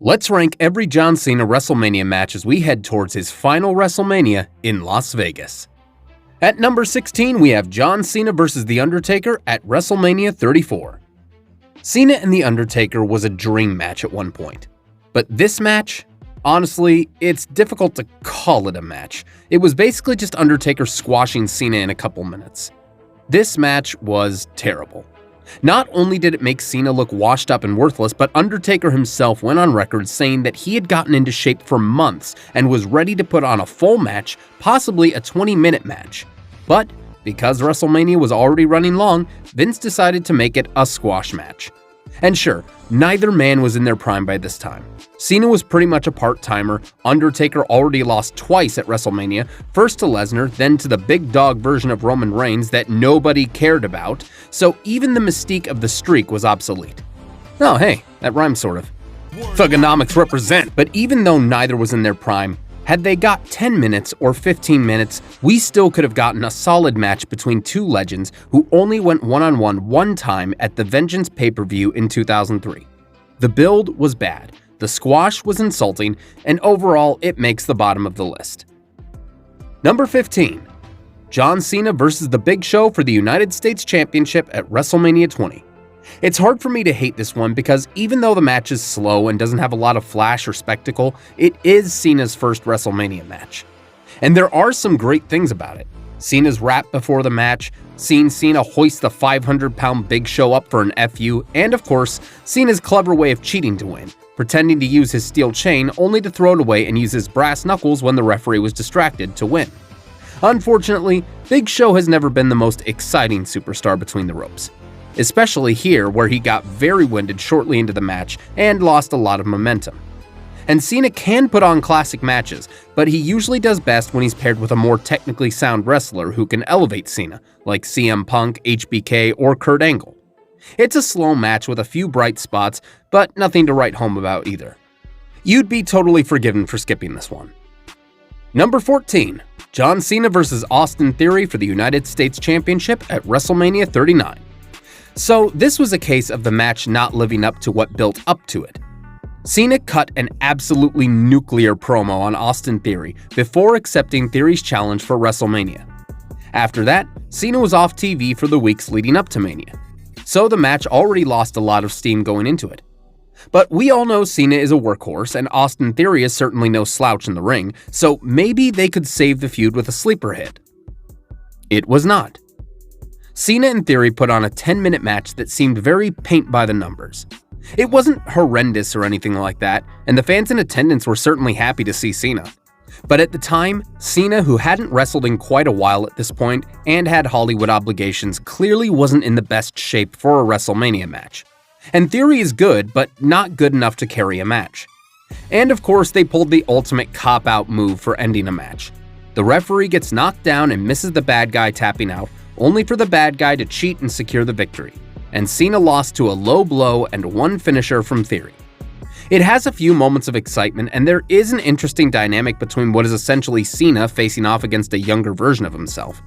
Let's rank every John Cena WrestleMania match as we head towards his final WrestleMania in Las Vegas. At number 16, we have John Cena vs. The Undertaker at WrestleMania 34. Cena and The Undertaker was a dream match at one point. But this match, honestly, it's difficult to call it a match. It was basically just Undertaker squashing Cena in a couple minutes. This match was terrible. Not only did it make Cena look washed up and worthless, but Undertaker himself went on record saying that he had gotten into shape for months and was ready to put on a full match, possibly a 20-minute match. But because WrestleMania was already running long, Vince decided to make it a squash match. And sure, neither man was in their prime by this time. Cena was pretty much a part-timer, Undertaker already lost twice at WrestleMania, first to Lesnar, then to the big dog version of Roman Reigns that nobody cared about, so even the mystique of the streak was obsolete. Oh hey, that rhymes sort of. Thugonomics represent! But even though neither was in their prime, had they got 10 minutes or 15 minutes, we still could have gotten a solid match between two legends who only went one-on-one one time at the Vengeance pay-per-view in 2003. The build was bad, the squash was insulting, and overall it makes the bottom of the list. Number 15. John Cena vs. The Big Show for the United States Championship at WrestleMania 20. It's hard for me to hate this one because even though the match is slow and doesn't have a lot of flash or spectacle, it is Cena's first WrestleMania match. And there are some great things about it. Cena's rap before the match, seeing Cena hoist the 500-pound Big Show up for an FU, and of course, Cena's clever way of cheating to win, pretending to use his steel chain only to throw it away and use his brass knuckles when the referee was distracted to win. Unfortunately, Big Show has never been the most exciting superstar between the ropes. Especially here, where he got very winded shortly into the match and lost a lot of momentum. And Cena can put on classic matches, but he usually does best when he's paired with a more technically sound wrestler who can elevate Cena, like CM Punk, HBK, or Kurt Angle. It's a slow match with a few bright spots, but nothing to write home about either. You'd be totally forgiven for skipping this one. Number 14. John Cena vs. Austin Theory for the United States Championship at WrestleMania 39. So this was a case of the match not living up to what built up to it. Cena cut an absolutely nuclear promo on Austin Theory before accepting Theory's challenge for WrestleMania. After that, Cena was off TV for the weeks leading up to Mania. So the match already lost a lot of steam going into it. But we all know Cena is a workhorse and Austin Theory is certainly no slouch in the ring, so maybe they could save the feud with a sleeper hit. It was not. Cena and Theory put on a 10-minute match that seemed very paint by the numbers. It wasn't horrendous or anything like that, and the fans in attendance were certainly happy to see Cena. But at the time, Cena, who hadn't wrestled in quite a while at this point and had Hollywood obligations, clearly wasn't in the best shape for a WrestleMania match. And Theory is good, but not good enough to carry a match. And of course, they pulled the ultimate cop-out move for ending a match. The referee gets knocked down and misses the bad guy tapping out, only for the bad guy to cheat and secure the victory, and Cena lost to a low blow and one finisher from Theory. It has a few moments of excitement, and there is an interesting dynamic between what is essentially Cena facing off against a younger version of himself.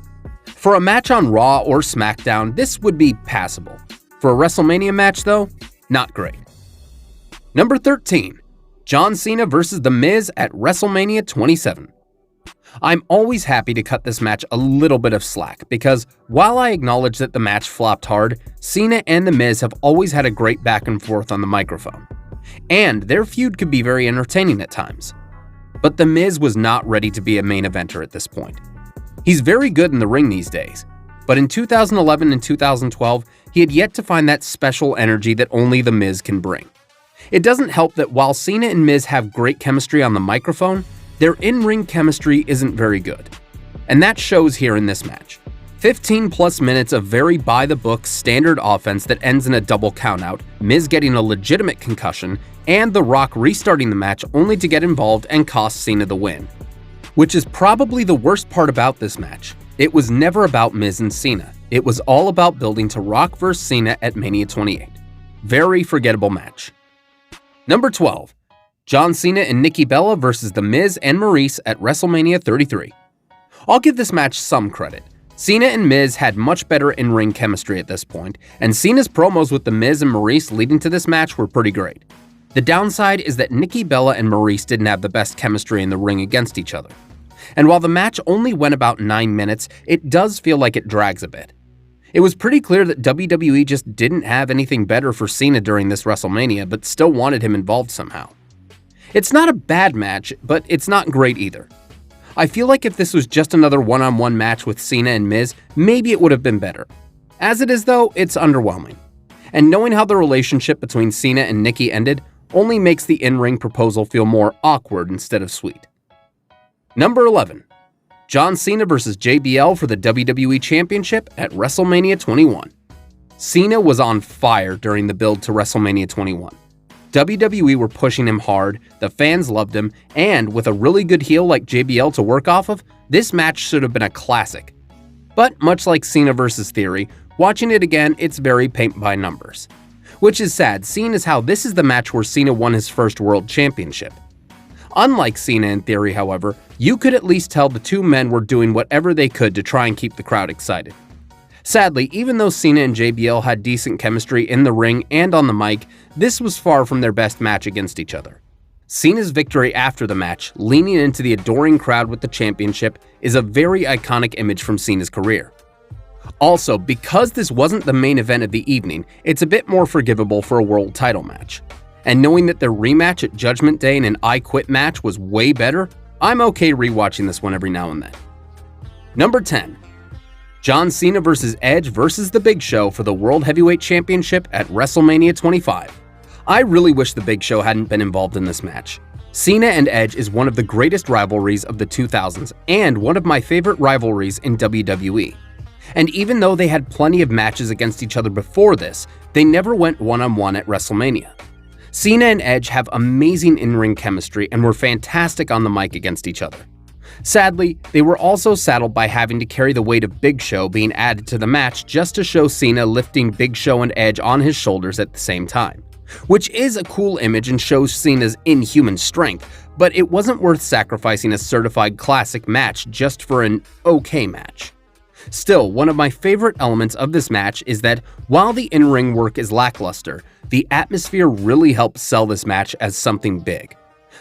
For a match on Raw or SmackDown, this would be passable. For a WrestleMania match though, not great. Number 13. John Cena vs. The Miz at WrestleMania 27. I'm always happy to cut this match a little bit of slack because while I acknowledge that the match flopped hard, Cena and The Miz have always had a great back and forth on the microphone. And their feud could be very entertaining at times. But The Miz was not ready to be a main eventer at this point. He's very good in the ring these days, but in 2011 and 2012, he had yet to find that special energy that only The Miz can bring. It doesn't help that while Cena and Miz have great chemistry on the microphone, their in-ring chemistry isn't very good. And that shows here in this match. 15 plus minutes of very by-the-book standard offense that ends in a double countout, Miz getting a legitimate concussion, and The Rock restarting the match only to get involved and cost Cena the win. Which is probably the worst part about this match. It was never about Miz and Cena. It was all about building to Rock vs. Cena at Mania 28. Very forgettable match. Number 12. John Cena and Nikki Bella vs. The Miz and Maurice at WrestleMania 33. I'll give this match some credit. Cena and Miz had much better in-ring chemistry at this point, and Cena's promos with The Miz and Maurice leading to this match were pretty great. The downside is that Nikki Bella and Maurice didn't have the best chemistry in the ring against each other. And while the match only went about 9 minutes, it does feel like it drags a bit. It was pretty clear that WWE just didn't have anything better for Cena during this WrestleMania, but still wanted him involved somehow. It's not a bad match, but it's not great either. I feel like if this was just another one-on-one match with Cena and Miz, maybe it would have been better. As it is though, it's underwhelming. And knowing how the relationship between Cena and Nikki ended only makes the in-ring proposal feel more awkward instead of sweet. Number 11. John Cena vs. JBL for the WWE Championship at WrestleMania 21. Cena was on fire during the build to WrestleMania 21. WWE were pushing him hard, the fans loved him, and with a really good heel like JBL to work off of, this match should have been a classic. But much like Cena vs. Theory, watching it again, it's very paint by numbers. Which is sad, seeing as how this is the match where Cena won his first world championship. Unlike Cena and Theory, however, you could at least tell the two men were doing whatever they could to try and keep the crowd excited. Sadly, even though Cena and JBL had decent chemistry in the ring and on the mic, this was far from their best match against each other. Cena's victory after the match, leaning into the adoring crowd with the championship, is a very iconic image from Cena's career. Also, because this wasn't the main event of the evening, it's a bit more forgivable for a world title match. And knowing that their rematch at Judgment Day in an I Quit match was way better, I'm okay rewatching this one every now and then. Number 10. John Cena vs. Edge vs. The Big Show for the World Heavyweight Championship at WrestleMania 25. I really wish The Big Show hadn't been involved in this match. Cena and Edge is one of the greatest rivalries of the 2000s and one of my favorite rivalries in WWE. And even though they had plenty of matches against each other before this, they never went one-on-one at WrestleMania. Cena and Edge have amazing in-ring chemistry and were fantastic on the mic against each other. Sadly, they were also saddled by having to carry the weight of Big Show being added to the match just to show Cena lifting Big Show and Edge on his shoulders at the same time. Which is a cool image and shows Cena's inhuman strength, but it wasn't worth sacrificing a certified classic match just for an okay match. Still, one of my favorite elements of this match is that while the in-ring work is lackluster, the atmosphere really helps sell this match as something big.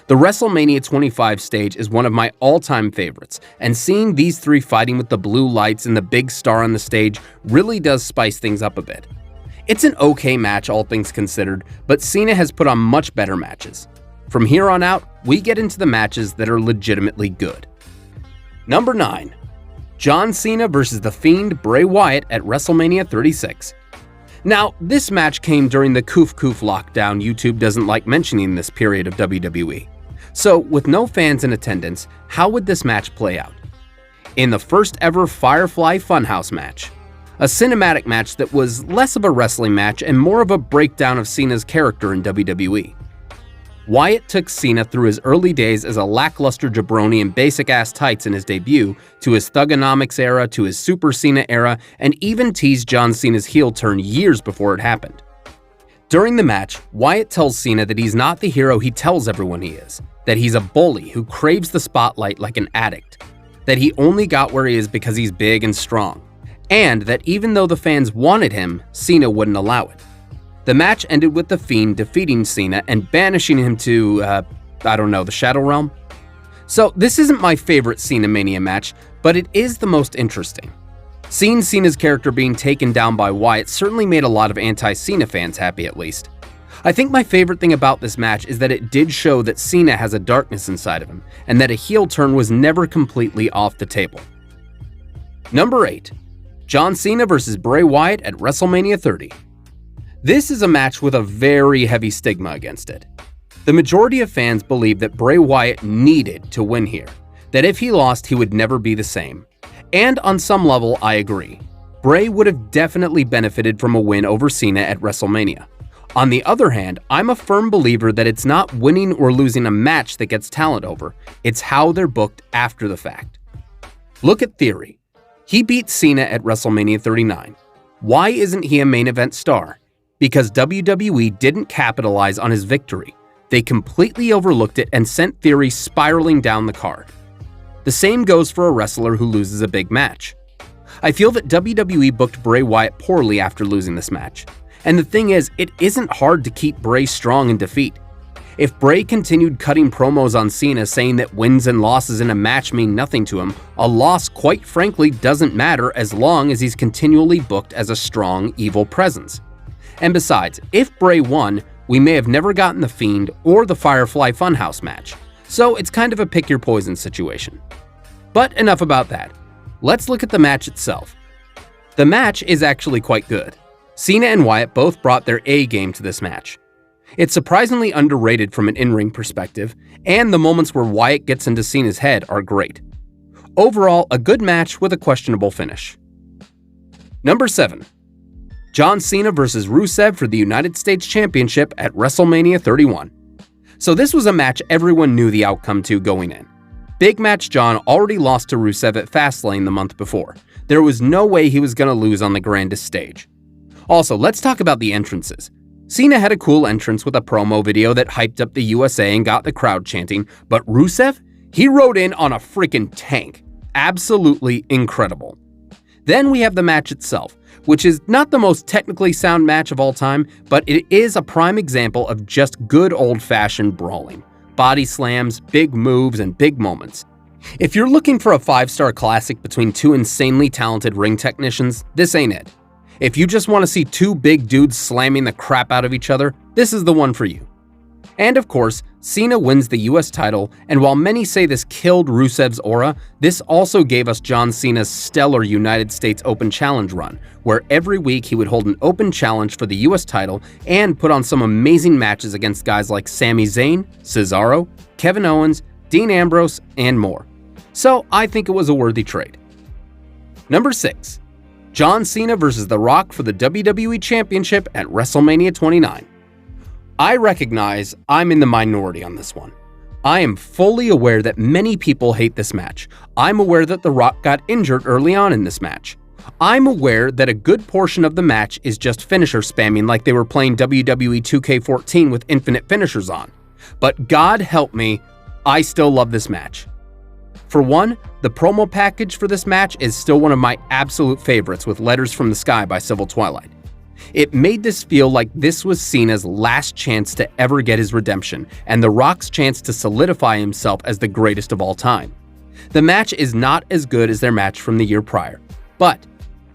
The WrestleMania 25 stage is one of my all-time favorites, and seeing these three fighting with the blue lights and the big star on the stage really does spice things up a bit. It's an okay match all things considered, but Cena has put on much better matches. From here on out, we get into the matches that are legitimately good. Number 9. John Cena vs. The Fiend Bray Wyatt at WrestleMania 36. Now, this match came during the Koof lockdown YouTube doesn't like mentioning this period of WWE. So, with no fans in attendance, how would this match play out? In the first ever Firefly Funhouse match. A cinematic match that was less of a wrestling match and more of a breakdown of Cena's character in WWE. Wyatt took Cena through his early days as a lackluster jabroni in basic-ass tights in his debut, to his Thugonomics era, to his Super Cena era, and even teased John Cena's heel turn years before it happened. During the match, Wyatt tells Cena that he's not the hero he tells everyone he is, that he's a bully who craves the spotlight like an addict, that he only got where he is because he's big and strong, and that even though the fans wanted him, Cena wouldn't allow it. The match ended with The Fiend defeating Cena and banishing him to, the Shadow Realm? So this isn't my favorite Cena Mania match, but it is the most interesting. Seeing Cena's character being taken down by Wyatt certainly made a lot of anti-Cena fans happy at least. I think my favorite thing about this match is that it did show that Cena has a darkness inside of him, and that a heel turn was never completely off the table. Number 8. John Cena vs. Bray Wyatt at WrestleMania 30. This is a match with a very heavy stigma against it. The majority of fans believe that Bray Wyatt needed to win here, that if he lost, he would never be the same. And on some level, I agree. Bray would have definitely benefited from a win over Cena at WrestleMania. On the other hand, I'm a firm believer that it's not winning or losing a match that gets talent over, it's how they're booked after the fact. Look at Theory. He beat Cena at WrestleMania 39. Why isn't he a main event star? Because WWE didn't capitalize on his victory. They completely overlooked it and sent Theory spiraling down the card. The same goes for a wrestler who loses a big match. I feel that WWE booked Bray Wyatt poorly after losing this match. And the thing is, it isn't hard to keep Bray strong in defeat. If Bray continued cutting promos on Cena saying that wins and losses in a match mean nothing to him, a loss quite frankly doesn't matter as long as he's continually booked as a strong, evil presence. And besides, if Bray won, we may have never gotten the Fiend or the Firefly Funhouse match, so it's kind of a pick your poison situation. But enough about that. Let's look at the match itself. The match is actually quite good. Cena and Wyatt both brought their A game to this match. It's surprisingly underrated from an in-ring perspective, and the moments where Wyatt gets into Cena's head are great. Overall, a good match with a questionable finish. Number 7. John Cena vs. Rusev for the United States Championship at WrestleMania 31. So this was a match everyone knew the outcome to going in. Big Match John already lost to Rusev at Fastlane the month before. There was no way he was going to lose on the grandest stage. Also, let's talk about the entrances. Cena had a cool entrance with a promo video that hyped up the USA and got the crowd chanting, but Rusev? He rode in on a freaking tank. Absolutely incredible. Then we have the match itself, which is not the most technically sound match of all time, but it is a prime example of just good old-fashioned brawling. Body slams, big moves, and big moments. If you're looking for a 5-star classic between two insanely talented ring technicians, this ain't it. If you just want to see two big dudes slamming the crap out of each other, this is the one for you. And of course, Cena wins the US title, and while many say this killed Rusev's aura, this also gave us John Cena's stellar United States Open Challenge run, where every week he would hold an open challenge for the US title and put on some amazing matches against guys like Sami Zayn, Cesaro, Kevin Owens, Dean Ambrose, and more. So I think it was a worthy trade. Number 6. John Cena vs. The Rock for the WWE Championship at WrestleMania 29. I recognize I'm in the minority on this one. I am fully aware that many people hate this match. I'm aware that The Rock got injured early on in this match. I'm aware that a good portion of the match is just finisher spamming like they were playing WWE 2K14 with infinite finishers on. But God help me, I still love this match. For one, the promo package for this match is still one of my absolute favorites with Letters from the Sky by Civil Twilight. It made this feel like this was Cena's last chance to ever get his redemption, and The Rock's chance to solidify himself as the greatest of all time. The match is not as good as their match from the year prior, but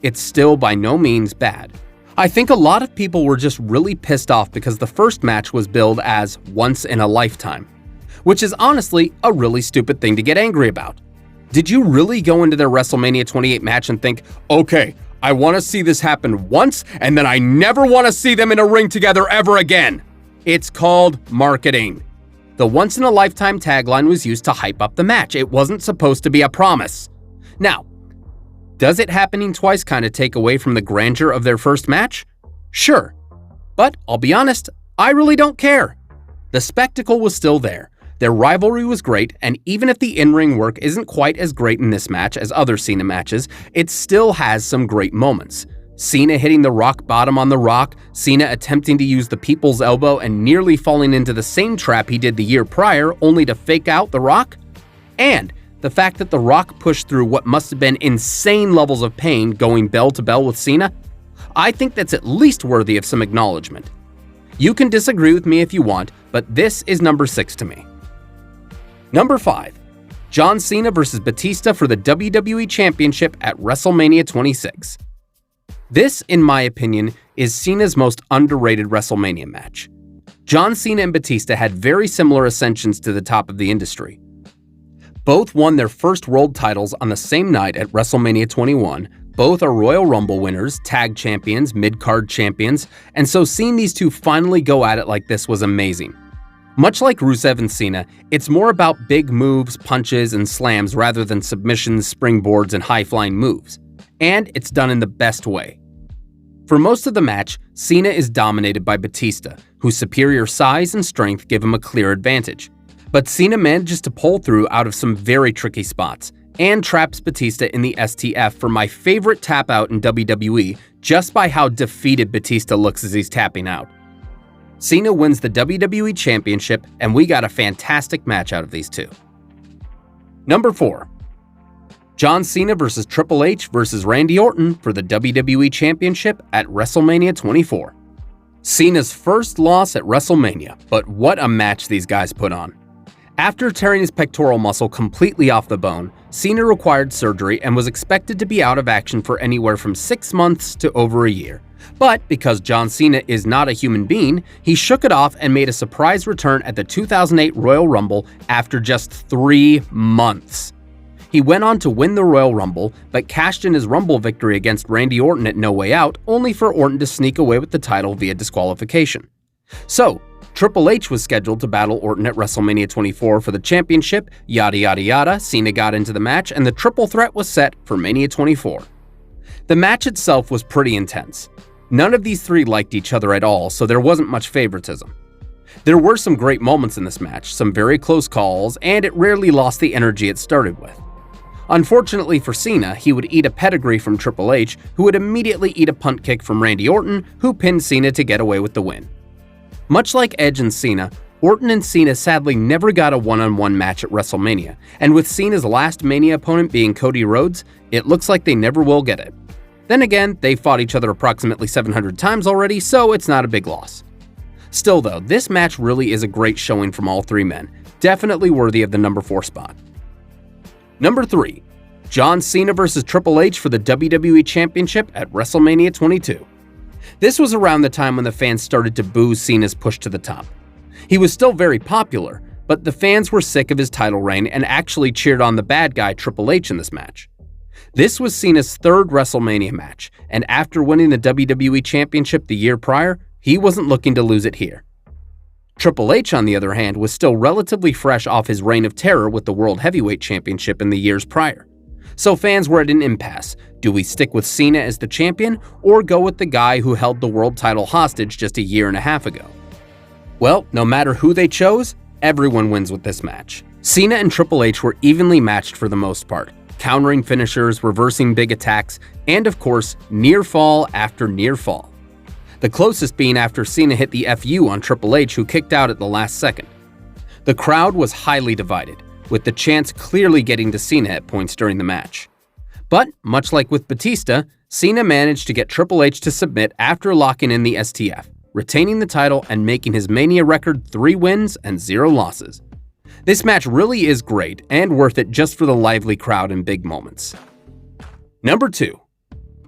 it's still by no means bad. I think a lot of people were just really pissed off because the first match was billed as once in a lifetime, which is honestly a really stupid thing to get angry about. Did you really go into their WrestleMania 28 match and think, okay, I want to see this happen once, and then I never want to see them in a ring together ever again? It's called marketing. The once-in-a-lifetime tagline was used to hype up the match. It wasn't supposed to be a promise. Now, does it happening twice kind of take away from the grandeur of their first match? Sure. But I'll be honest, I really don't care. The spectacle was still there. Their rivalry was great, and even if the in-ring work isn't quite as great in this match as other Cena matches, it still has some great moments. Cena hitting the rock bottom on The Rock, Cena attempting to use the People's Elbow and nearly falling into the same trap he did the year prior only to fake out The Rock, and the fact that The Rock pushed through what must have been insane levels of pain going bell to bell with Cena. I think that's at least worthy of some acknowledgement. You can disagree with me if you want, but this is number 6 to me. Number 5. John Cena vs. Batista for the WWE Championship at WrestleMania 26. This, in my opinion, is Cena's most underrated WrestleMania match. John Cena and Batista had very similar ascensions to the top of the industry. Both won their first world titles on the same night at WrestleMania 21. Both are Royal Rumble winners, tag champions, mid-card champions, and so seeing these two finally go at it like this was amazing. Much like Rusev and Cena, it's more about big moves, punches, and slams rather than submissions, springboards, and high-flying moves. And it's done in the best way. For most of the match, Cena is dominated by Batista, whose superior size and strength give him a clear advantage. But Cena manages to pull through out of some very tricky spots, and traps Batista in the STF for my favorite tap out in WWE just by how defeated Batista looks as he's tapping out. Cena wins the WWE Championship, and we got a fantastic match out of these two. Number 4. John Cena vs. Triple H vs. Randy Orton for the WWE Championship at WrestleMania 24. Cena's first loss at WrestleMania, but what a match these guys put on. After tearing his pectoral muscle completely off the bone, Cena required surgery and was expected to be out of action for anywhere from 6 months to over a year. But because John Cena is not a human being, he shook it off and made a surprise return at the 2008 Royal Rumble after just 3 months. He went on to win the Royal Rumble, but cashed in his Rumble victory against Randy Orton at No Way Out, only for Orton to sneak away with the title via disqualification. So, Triple H was scheduled to battle Orton at WrestleMania 24 for the championship, yada yada yada. Cena got into the match, and the triple threat was set for Mania 24. The match itself was pretty intense. None of these three liked each other at all, so there wasn't much favoritism. There were some great moments in this match, some very close calls, and it rarely lost the energy it started with. Unfortunately for Cena, he would eat a pedigree from Triple H, who would immediately eat a punt kick from Randy Orton, who pinned Cena to get away with the win. Much like Edge and Cena, Orton and Cena sadly never got a one-on-one match at WrestleMania, and with Cena's last Mania opponent being Cody Rhodes, it looks like they never will get it. Then again, they fought each other approximately 700 times already, so it's not a big loss. Still though, this match really is a great showing from all three men, definitely worthy of the number 4 spot. Number 3. John Cena vs. Triple H for the WWE Championship at WrestleMania 22. This was around the time when the fans started to boo Cena's push to the top. He was still very popular, but the fans were sick of his title reign and actually cheered on the bad guy Triple H in this match. This was Cena's 3rd WrestleMania match, and after winning the WWE Championship the year prior, he wasn't looking to lose it here. Triple H, on the other hand, was still relatively fresh off his reign of terror with the World Heavyweight Championship in the years prior. So fans were at an impasse. Do we stick with Cena as the champion, or go with the guy who held the world title hostage just a year and a half ago? Well, no matter who they chose, everyone wins with this match. Cena and Triple H were evenly matched for the most part, countering finishers, reversing big attacks, and of course, near fall after near fall. The closest being after Cena hit the FU on Triple H, who kicked out at the last second. The crowd was highly divided, with the chants clearly getting to Cena at points during the match. But, much like with Batista, Cena managed to get Triple H to submit after locking in the STF, retaining the title and making his Mania record 3 wins and 0 losses. This match really is great and worth it just for the lively crowd and big moments. Number 2.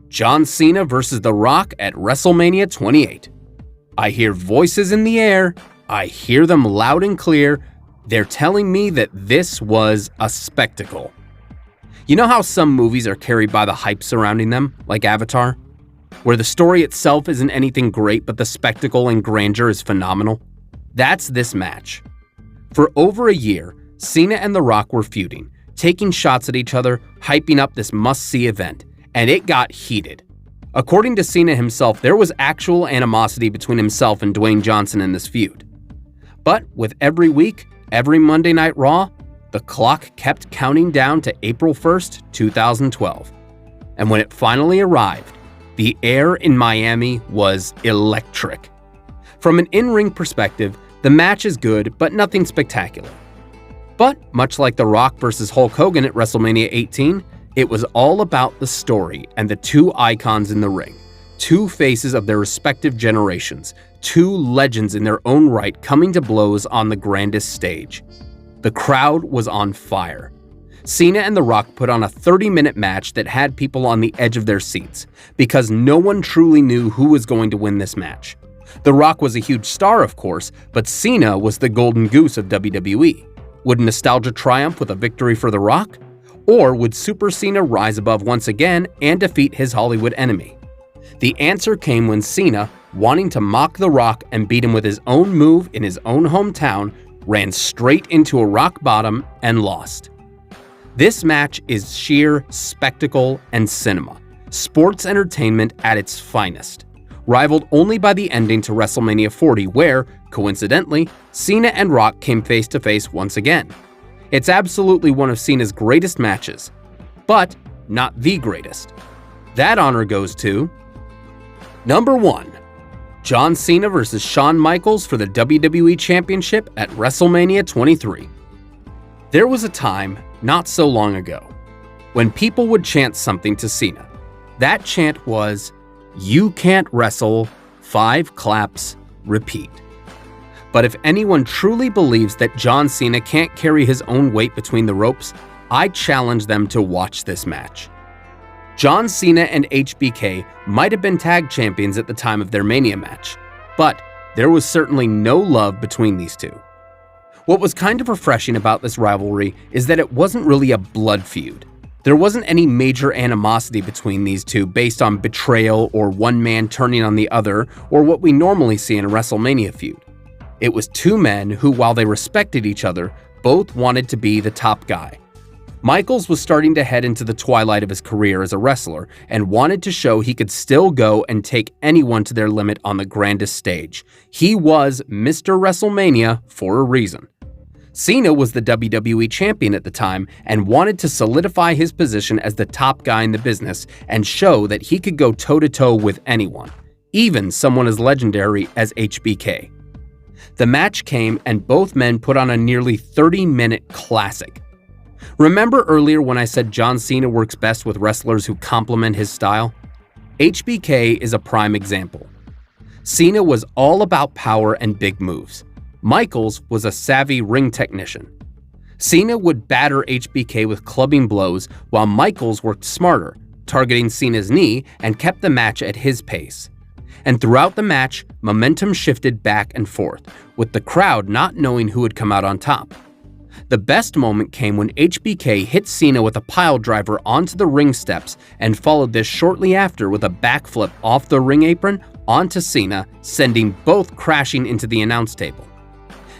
John Cena vs. The Rock at WrestleMania 28. I hear voices in the air. I hear them loud and clear. They're telling me that this was a spectacle. You know how some movies are carried by the hype surrounding them, like Avatar? Where the story itself isn't anything great, but the spectacle and grandeur is phenomenal? That's this match. For over a year, Cena and The Rock were feuding, taking shots at each other, hyping up this must-see event, and it got heated. According to Cena himself, there was actual animosity between himself and Dwayne Johnson in this feud. But with every week, every Monday Night Raw, the clock kept counting down to April 1st, 2012. And when it finally arrived, the air in Miami was electric. From an in-ring perspective, the match is good, but nothing spectacular. But much like The Rock vs. Hulk Hogan at WrestleMania 18, it was all about the story and the two icons in the ring, two faces of their respective generations, two legends in their own right coming to blows on the grandest stage. The crowd was on fire. Cena and The Rock put on a 30-minute match that had people on the edge of their seats, because no one truly knew who was going to win this match. The Rock was a huge star, of course, but Cena was the golden goose of WWE. Would nostalgia triumph with a victory for The Rock? Or would Super Cena rise above once again and defeat his Hollywood enemy? The answer came when Cena, wanting to mock The Rock and beat him with his own move in his own hometown, ran straight into a rock bottom and lost. This match is sheer spectacle and cinema, sports entertainment at its finest, rivaled only by the ending to WrestleMania 40 where, coincidentally, Cena and Rock came face to face once again. It's absolutely one of Cena's greatest matches, but not the greatest. That honor goes to Number 1. John Cena vs. Shawn Michaels for the WWE Championship at WrestleMania 23. There was a time, not so long ago, when people would chant something to Cena. That chant was, "You can't wrestle, 5 claps, repeat. But if anyone truly believes that John Cena can't carry his own weight between the ropes, I challenge them to watch this match. John Cena and HBK might have been tag champions at the time of their Mania match, but there was certainly no love between these two. What was kind of refreshing about this rivalry is that it wasn't really a blood feud. There wasn't any major animosity between these two based on betrayal or one man turning on the other or what we normally see in a WrestleMania feud. It was two men who, while they respected each other, both wanted to be the top guy. Michaels was starting to head into the twilight of his career as a wrestler and wanted to show he could still go and take anyone to their limit on the grandest stage. He was Mr. WrestleMania for a reason. Cena was the WWE champion at the time and wanted to solidify his position as the top guy in the business and show that he could go toe-to-toe with anyone, even someone as legendary as HBK. The match came and both men put on a nearly 30-minute classic. Remember earlier when I said John Cena works best with wrestlers who complement his style? HBK is a prime example. Cena was all about power and big moves. Michaels was a savvy ring technician. Cena would batter HBK with clubbing blows while Michaels worked smarter, targeting Cena's knee and kept the match at his pace. And throughout the match, momentum shifted back and forth, with the crowd not knowing who would come out on top. The best moment came when HBK hit Cena with a pile driver onto the ring steps and followed this shortly after with a backflip off the ring apron onto Cena, sending both crashing into the announce table.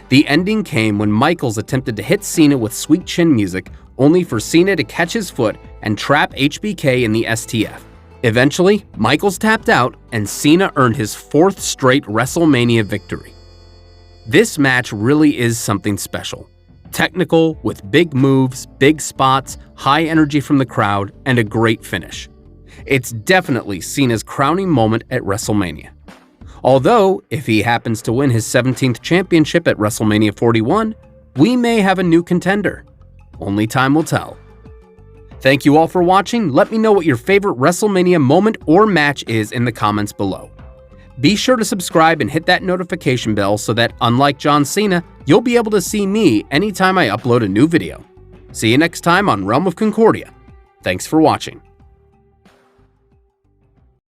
The ending came when Michaels attempted to hit Cena with sweet chin music, only for Cena to catch his foot and trap HBK in the STF. Eventually, Michaels tapped out and Cena earned his 4th straight WrestleMania victory. This match really is something special. Technical, with big moves, big spots, high energy from the crowd, and a great finish. It's definitely Cena's crowning moment at WrestleMania. Although, if he happens to win his 17th championship at WrestleMania 41, we may have a new contender. Only time will tell. Thank you all for watching. Let me know what your favorite WrestleMania moment or match is in the comments below. Be sure to subscribe and hit that notification bell so that, unlike John Cena, you'll be able to see me anytime I upload a new video. See you next time on Realm of Concordia. Thanks for watching.